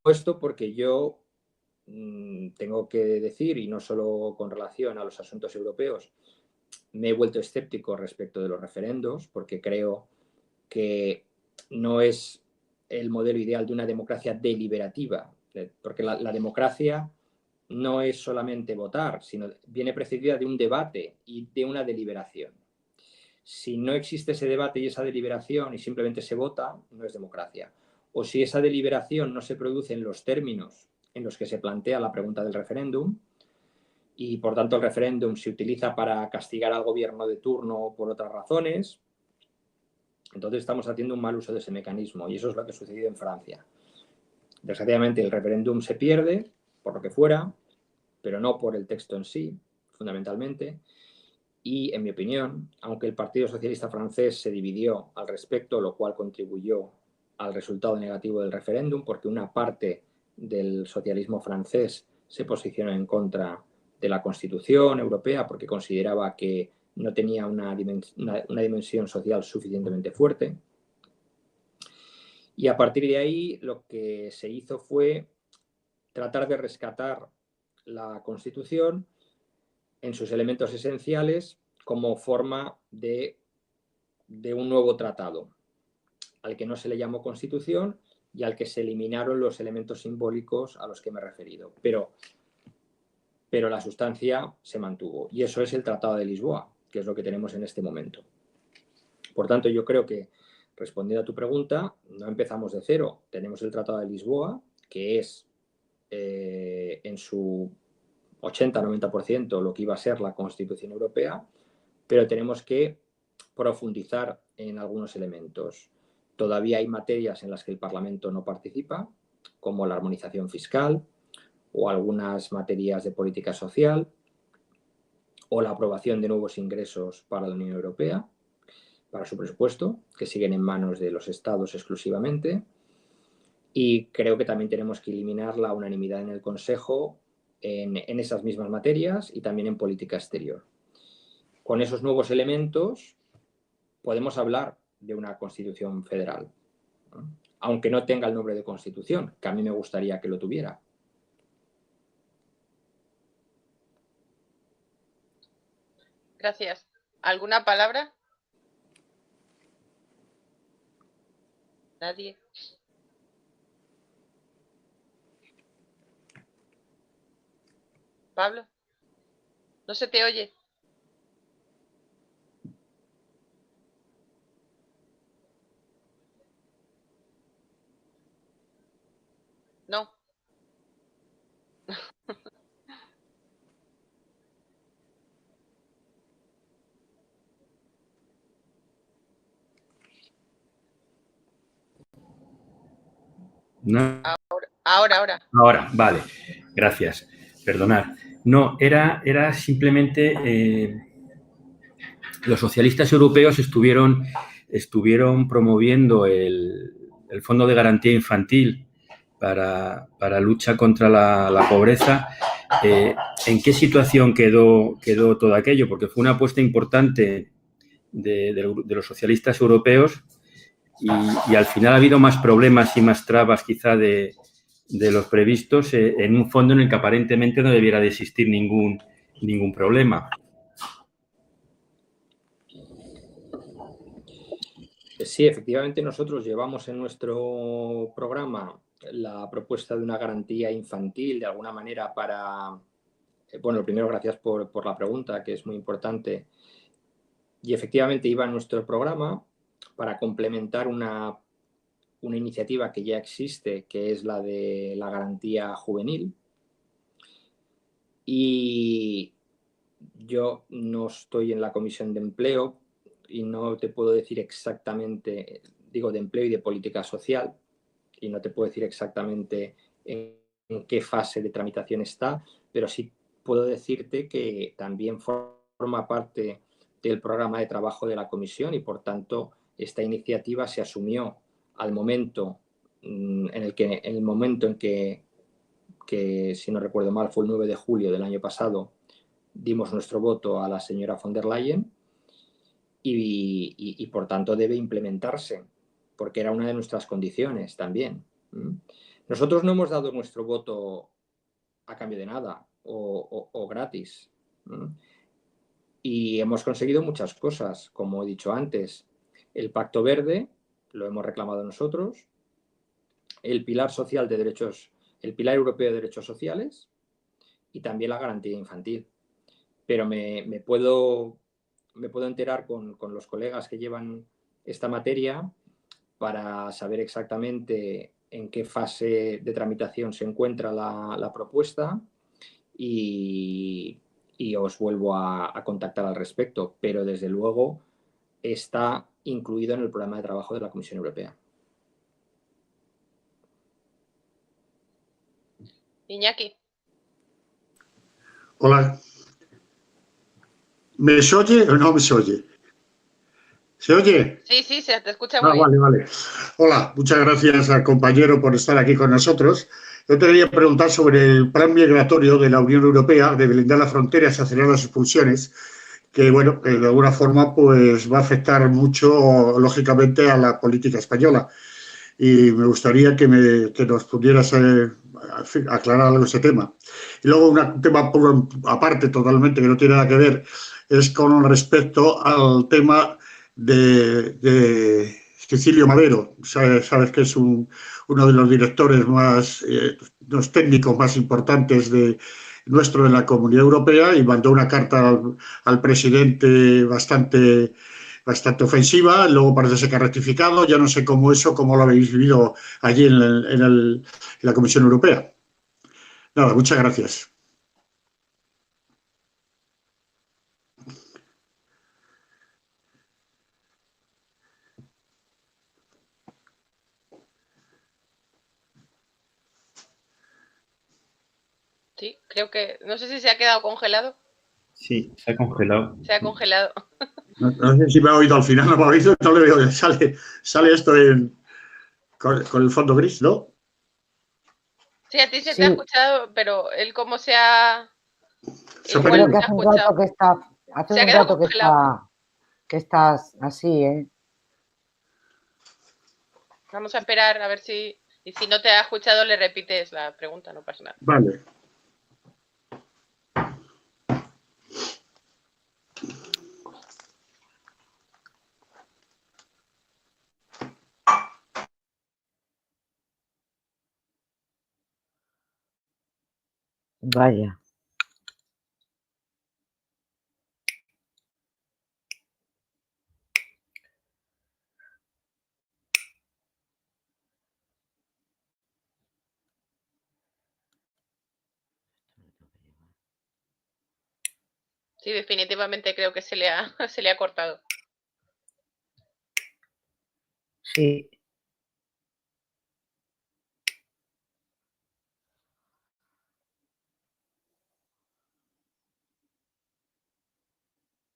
esto porque yo tengo que decir, y no solo con relación a los asuntos europeos, me he vuelto escéptico respecto de los referendos, porque creo que no es el modelo ideal de una democracia deliberativa, porque la democracia no es solamente votar, sino viene precedida de un debate y de una deliberación. Si no existe ese debate y esa deliberación y simplemente se vota, no es democracia. O si esa deliberación no se produce en los términos en los que se plantea la pregunta del referéndum, y por tanto el referéndum se utiliza para castigar al gobierno de turno por otras razones, entonces estamos haciendo un mal uso de ese mecanismo, y eso es lo que ha sucedido en Francia. Desgraciadamente el referéndum se pierde, por lo que fuera, pero no por el texto en sí, fundamentalmente, y en mi opinión, aunque el Partido Socialista francés se dividió al respecto, lo cual contribuyó al resultado negativo del referéndum, porque una parte del socialismo francés se posicionó en contra de la Constitución Europea porque consideraba que no tenía una dimensión social suficientemente fuerte. Y a partir de ahí lo que se hizo fue tratar de rescatar la Constitución en sus elementos esenciales como forma de un nuevo tratado, al que no se le llamó Constitución y al que se eliminaron los elementos simbólicos a los que me he referido. Pero la sustancia se mantuvo, y eso es el Tratado de Lisboa, que es lo que tenemos en este momento. Por tanto, yo creo que, respondiendo a tu pregunta, no empezamos de cero. Tenemos el Tratado de Lisboa, que es en su 80-90% lo que iba a ser la Constitución Europea, pero tenemos que profundizar en algunos elementos. Todavía hay materias en las que el Parlamento no participa, como la armonización fiscal o algunas materias de política social o la aprobación de nuevos ingresos para la Unión Europea, para su presupuesto, que siguen en manos de los Estados exclusivamente. Y creo que también tenemos que eliminar la unanimidad en el Consejo en esas mismas materias y también en política exterior. Con esos nuevos elementos podemos hablar de una Constitución federal, ¿no? aunque no tenga el nombre de Constitución, que a mí me gustaría que lo tuviera. Gracias. ¿Alguna palabra? Nadie. Pablo, no se te oye. No. No. Ahora. Ahora, vale. Gracias. Perdonad. No, era simplemente los socialistas europeos estuvieron promoviendo el Fondo de Garantía Infantil para lucha contra la pobreza. ¿En qué situación quedó todo aquello? Porque fue una apuesta importante de los socialistas europeos y al final ha habido más problemas y más trabas quizá de los previstos en un fondo en el que aparentemente no debiera de existir ningún problema. Sí, efectivamente nosotros llevamos en nuestro programa la propuesta de una garantía infantil, de alguna manera para... Bueno, primero gracias por la pregunta, que es muy importante. Y efectivamente iba en nuestro programa para complementar una iniciativa que ya existe, que es la de la garantía juvenil. Y yo no estoy en la Comisión de Empleo y no te puedo decir exactamente, digo, de empleo y de política social, y no te puedo decir exactamente en qué fase de tramitación está, pero sí puedo decirte que también forma parte del programa de trabajo de la Comisión y, por tanto, esta iniciativa se asumió al momento en que, si no recuerdo mal, fue el 9 de julio del año pasado, dimos nuestro voto a la señora von der Leyen y por tanto debe implementarse, porque era una de nuestras condiciones también. Nosotros no hemos dado nuestro voto a cambio de nada o gratis. Y hemos conseguido muchas cosas, como he dicho antes. El Pacto Verde lo hemos reclamado nosotros, el Pilar Social de Derechos, el Pilar Europeo de Derechos Sociales y también la garantía infantil. Pero me puedo enterar con los colegas que llevan esta materia para saber exactamente en qué fase de tramitación se encuentra la propuesta y os vuelvo a contactar al respecto. Pero desde luego está incluido en el programa de trabajo de la Comisión Europea. Iñaki. Hola. ¿Me oye o no me oye? ¿Se oye? Sí, se te escucha muy bien. Vale. Hola, muchas gracias al compañero por estar aquí con nosotros. Yo te quería preguntar sobre el plan migratorio de la Unión Europea de blindar las fronteras y acelerar las expulsiones, que, bueno, que de alguna forma pues va a afectar mucho, lógicamente, a la política española. Y me gustaría que nos pudieras aclarar algo ese tema. Y luego un tema aparte totalmente que no tiene nada que ver es con respecto al tema de Cecilio Madero. Sabes que es uno de los directores más, los técnicos más importantes nuestro de la Comunidad Europea y mandó una carta al presidente bastante ofensiva, luego parece ser que ha rectificado, ya no sé cómo lo habéis vivido allí en la Comisión Europea. Nada, muchas gracias. Sí, creo que, no sé si se ha quedado congelado. Sí, se ha congelado. Se ha congelado. No sé si me ha oído al final, no me ha oído, no le veo, sale esto con el fondo gris, ¿no? Sí, a ti se te ha escuchado, pero él como se ha... Creo que hace un rato que estás así, ¿eh? Vamos a esperar a ver si... Y si no te ha escuchado, le repites la pregunta, no pasa nada. Vale. Vaya. Sí, definitivamente creo que se le ha cortado. Sí.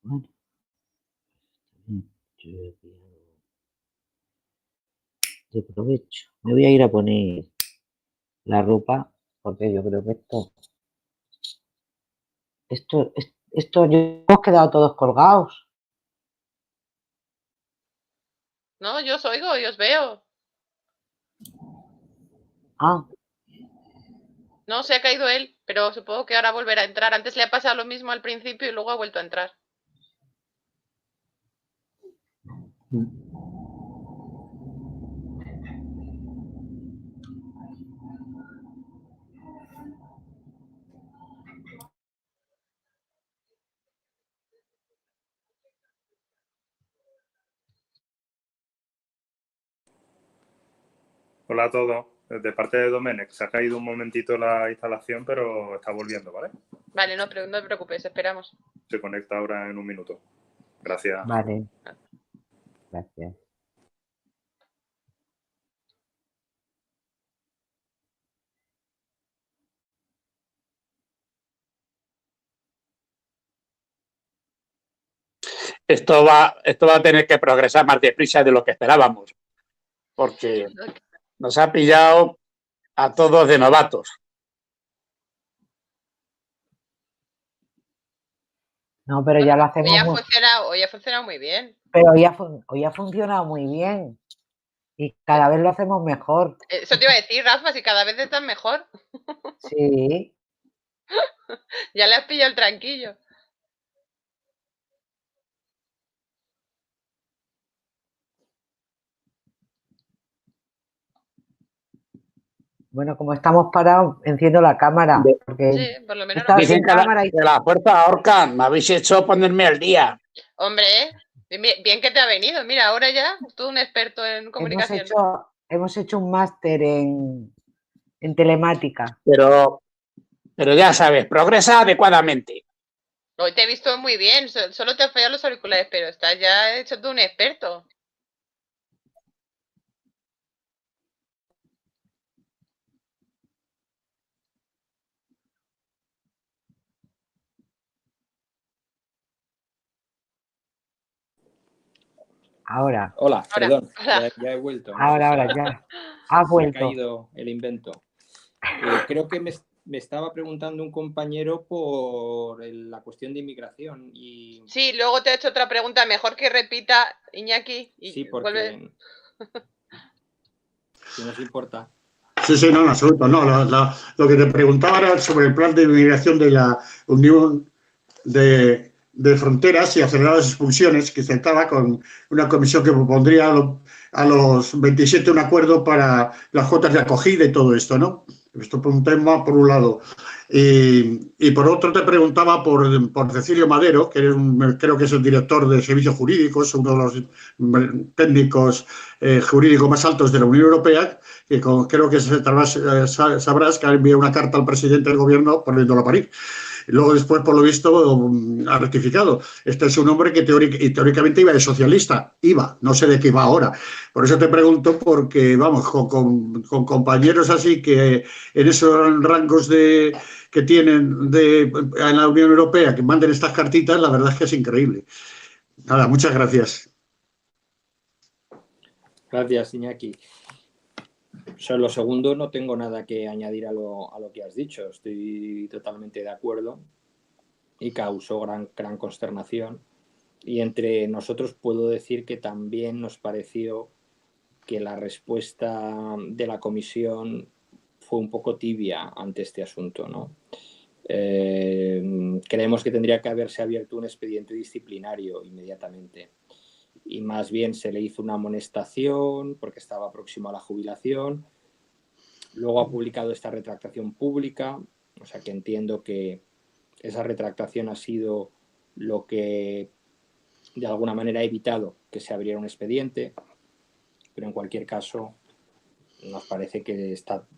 Bueno. De provecho. Me voy a ir a poner la ropa porque yo creo que esto hemos quedado todos colgados. No, yo os oigo y os veo. Ah, No, se ha caído él, pero supongo que ahora volverá a entrar. Antes le ha pasado lo mismo al principio y luego ha vuelto a entrar. Hola a todos. De parte de Domenech, se ha caído un momentito la instalación, pero está volviendo, ¿vale? Vale, no te preocupes, esperamos. Se conecta ahora en un minuto. Gracias. vale. Gracias. Esto va a tener que progresar más deprisa de lo que esperábamos, porque nos ha pillado a todos de novatos. No, pero ya lo hacemos. Hoy ha funcionado muy bien. Pero hoy ha funcionado muy bien. Y cada vez lo hacemos mejor. Eso te iba a decir, Rafa, si cada vez estás mejor. Sí. Ya le has pillado el tranquillo. Bueno, como estamos parados, enciendo la cámara. Porque Sí, por lo menos. Dicen que la fuerza ahorcan. Me habéis hecho ponerme al día. Hombre, bien que te ha venido. Mira, ahora ya tú un experto en comunicación. Hemos hecho un máster en telemática. Pero ya sabes, progresa adecuadamente. Hoy te he visto muy bien, solo te han fallado los auriculares, pero estás ya hecho tú un experto. Ahora. Hola, perdón, hola. Ya he vuelto. No ahora, ya. Has vuelto. Se ha caído el invento. Creo que me estaba preguntando un compañero por la cuestión de inmigración. Y... Sí, luego te he hecho otra pregunta, mejor que repita, Iñaki. Y sí, porque... vuelve... si nos importa. Sí, no, en absoluto. No, lo que te preguntaba era sobre el plan de inmigración de la Unión de Fronteras y acelerar las expulsiones, que sentaba con una comisión que propondría a los 27 un acuerdo para las cuotas de acogida y todo esto, ¿no? Esto por un tema, por un lado. Y por otro te preguntaba por Cecilio Madero, que creo que es el director de Servicios Jurídicos, uno de los técnicos jurídicos más altos de la Unión Europea, que creo que sabrás que ha enviado una carta al presidente del gobierno poniéndolo a parir. Luego después, por lo visto, ha rectificado. Este es un hombre que teóricamente iba de socialista. No sé de qué va ahora. Por eso te pregunto, porque, vamos, con compañeros así que en esos rangos que tienen en la Unión Europea, que manden estas cartitas, la verdad es que es increíble. Nada, muchas gracias. Gracias, Iñaki. Lo segundo, no tengo nada que añadir a lo que has dicho. Estoy totalmente de acuerdo y causó gran consternación. Y entre nosotros puedo decir que también nos pareció que la respuesta de la Comisión fue un poco tibia ante este asunto, ¿no? Creemos que tendría que haberse abierto un expediente disciplinario inmediatamente y más bien se le hizo una amonestación porque estaba próximo a la jubilación. Luego ha publicado esta retractación pública, o sea que entiendo que esa retractación ha sido lo que de alguna manera ha evitado que se abriera un expediente, pero en cualquier caso nos parece que está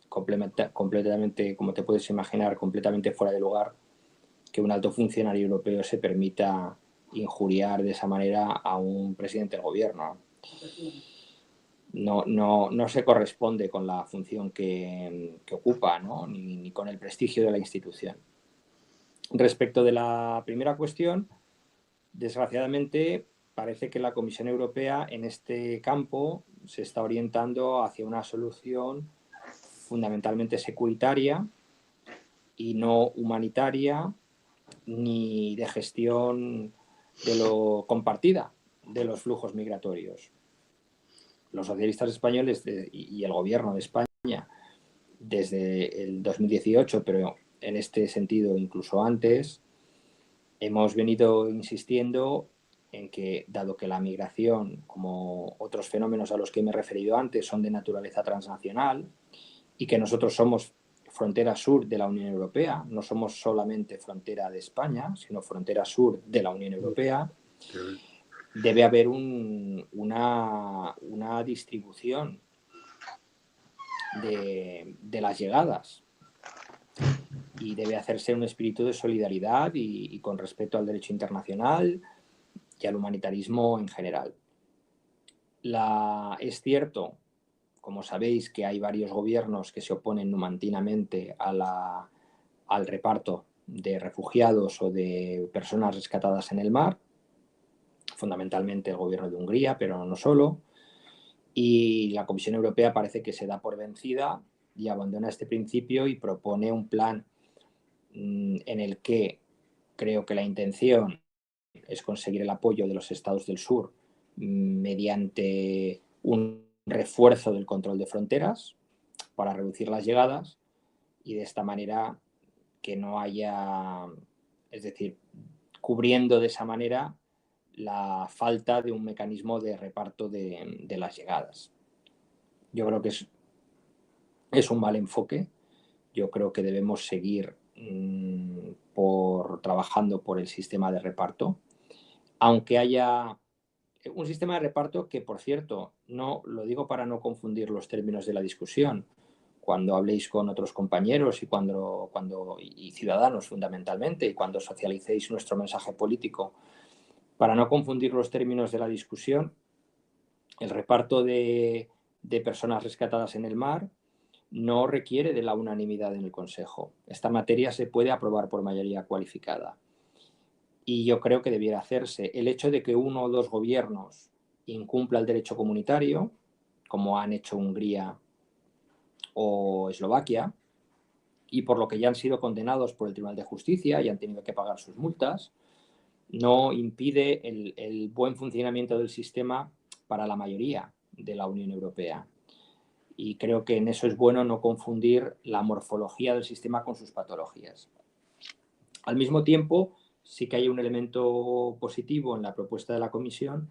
completamente, como te puedes imaginar, completamente fuera de lugar que un alto funcionario europeo se permita injuriar de esa manera a un presidente del gobierno. No se corresponde con la función que ocupa, ¿no? ni con el prestigio de la institución. Respecto de la primera cuestión, desgraciadamente parece que la Comisión Europea en este campo se está orientando hacia una solución fundamentalmente securitaria y no humanitaria ni de gestión de lo compartida de los flujos migratorios. Los socialistas españoles y el gobierno de España desde el 2018, pero en este sentido incluso antes, hemos venido insistiendo en que, dado que la migración, como otros fenómenos a los que me he referido antes, son de naturaleza transnacional y que nosotros somos frontera sur de la Unión Europea, no somos solamente frontera de España, sino frontera sur de la Unión Europea, debe haber una distribución de las llegadas y debe hacerse un espíritu de solidaridad y con respeto al derecho internacional y al humanitarismo en general. Es cierto, como sabéis, que hay varios gobiernos que se oponen numantinamente al reparto de refugiados o de personas rescatadas en el mar, fundamentalmente el gobierno de Hungría, pero no solo, y la Comisión Europea parece que se da por vencida y abandona este principio y propone un plan en el que creo que la intención es conseguir el apoyo de los estados del sur mediante un refuerzo del control de fronteras para reducir las llegadas y de esta manera que no haya, es decir, cubriendo de esa manera la falta de un mecanismo de reparto de las llegadas. Yo creo que es un mal enfoque. Yo creo que debemos seguir trabajando por el sistema de reparto, aunque haya un sistema de reparto que, por cierto, no lo digo para no confundir los términos de la discusión. Cuando habléis con otros compañeros y ciudadanos fundamentalmente, y cuando socialicéis nuestro mensaje político, para no confundir los términos de la discusión, el reparto de personas rescatadas en el mar no requiere de la unanimidad en el Consejo. Esta materia se puede aprobar por mayoría cualificada. Y yo creo que debiera hacerse. El hecho de que uno o dos gobiernos incumpla el derecho comunitario, como han hecho Hungría o Eslovaquia, y por lo que ya han sido condenados por el Tribunal de Justicia y han tenido que pagar sus multas, no impide el buen funcionamiento del sistema para la mayoría de la Unión Europea. Y creo que en eso es bueno no confundir la morfología del sistema con sus patologías. Al mismo tiempo, sí que hay un elemento positivo en la propuesta de la Comisión,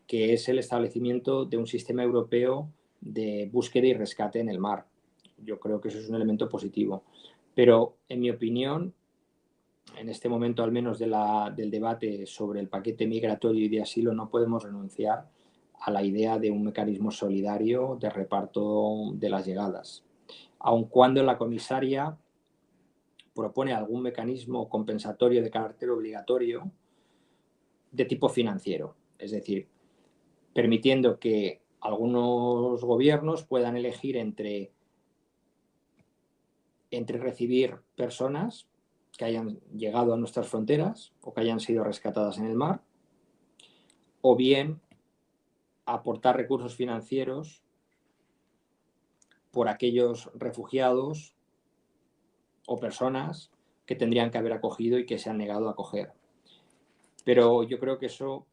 que es el establecimiento de un sistema europeo de búsqueda y rescate en el mar. Yo creo que eso es un elemento positivo. Pero, en mi opinión, en este momento al menos del debate sobre el paquete migratorio y de asilo, no podemos renunciar a la idea de un mecanismo solidario de reparto de las llegadas. Aun cuando la comisaria propone algún mecanismo compensatorio de carácter obligatorio de tipo financiero, es decir, permitiendo que algunos gobiernos puedan elegir entre recibir personas que hayan llegado a nuestras fronteras o que hayan sido rescatadas en el mar, o bien aportar recursos financieros por aquellos refugiados o personas que tendrían que haber acogido y que se han negado a acoger. Pero yo creo que eso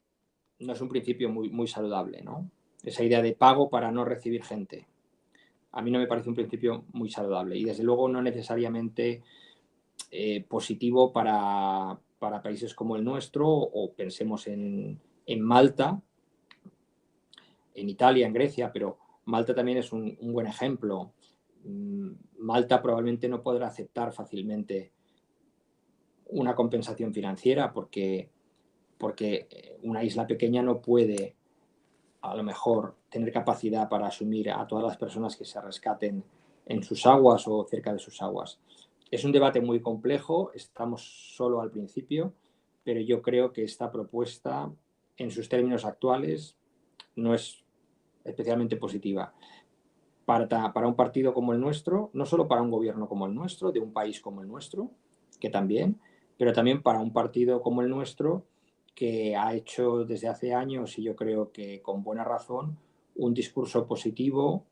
no es un principio muy saludable, ¿no? esa idea de pago para no recibir gente. A mí no me parece un principio muy saludable y desde luego no necesariamente positivo para países como el nuestro, o pensemos en Malta, en Italia, en Grecia, pero Malta también es un buen ejemplo. Malta probablemente no podrá aceptar fácilmente una compensación financiera porque una isla pequeña no puede a lo mejor tener capacidad para asumir a todas las personas que se rescaten en sus aguas o cerca de sus aguas. Es un debate muy complejo, estamos solo al principio, pero yo creo que esta propuesta en sus términos actuales no es especialmente positiva para un partido como el nuestro, no solo para un gobierno como el nuestro, de un país como el nuestro, que también, pero también para un partido como el nuestro, que ha hecho desde hace años, y yo creo que con buena razón, un discurso positivo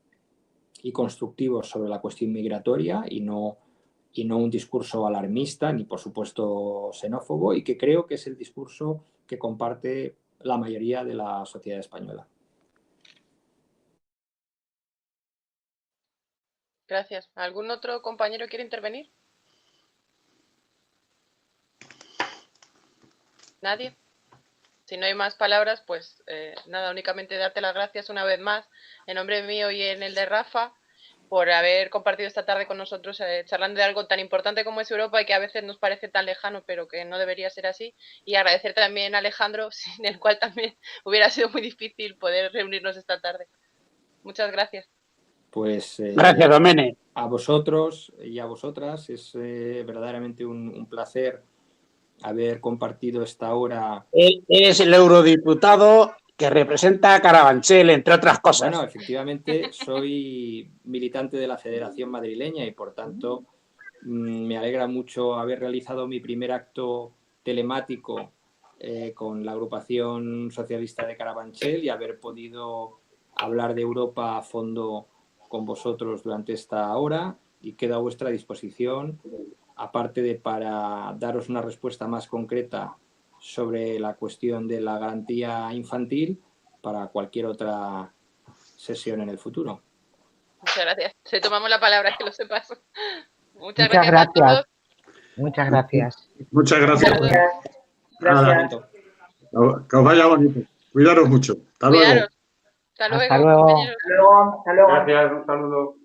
y constructivo sobre la cuestión migratoria y no un discurso alarmista ni, por supuesto, xenófobo, y que creo que es el discurso que comparte la mayoría de la sociedad española. Gracias. ¿Algún otro compañero quiere intervenir? ¿Nadie? Si no hay más palabras, pues nada, únicamente darte las gracias una vez más, en nombre mío y en el de Rafa, por haber compartido esta tarde con nosotros, charlando de algo tan importante como es Europa y que a veces nos parece tan lejano, pero que no debería ser así. Y agradecer también a Alejandro, sin el cual también hubiera sido muy difícil poder reunirnos esta tarde. Muchas gracias. Pues Gracias, Domene. a vosotros y a vosotras es verdaderamente un placer haber compartido esta hora. Él es el eurodiputado que representa a Carabanchel, entre otras cosas. Bueno, efectivamente, soy militante de la Federación Madrileña y, por tanto, me alegra mucho haber realizado mi primer acto telemático con la agrupación socialista de Carabanchel y haber podido hablar de Europa a fondo con vosotros durante esta hora, y quedo a vuestra disposición, aparte de para daros una respuesta más concreta sobre la cuestión de la garantía infantil, para cualquier otra sesión en el futuro. Muchas gracias. Te tomamos la palabra, que lo sepas. Muchas Muchas gracias a todos. Muchas gracias. Muchas gracias. Gracias. Que os vaya bonito. Cuidaros mucho. Hasta luego. Cuidaros. Hasta luego, Hasta luego. compañeros. Hasta luego. Gracias, un saludo.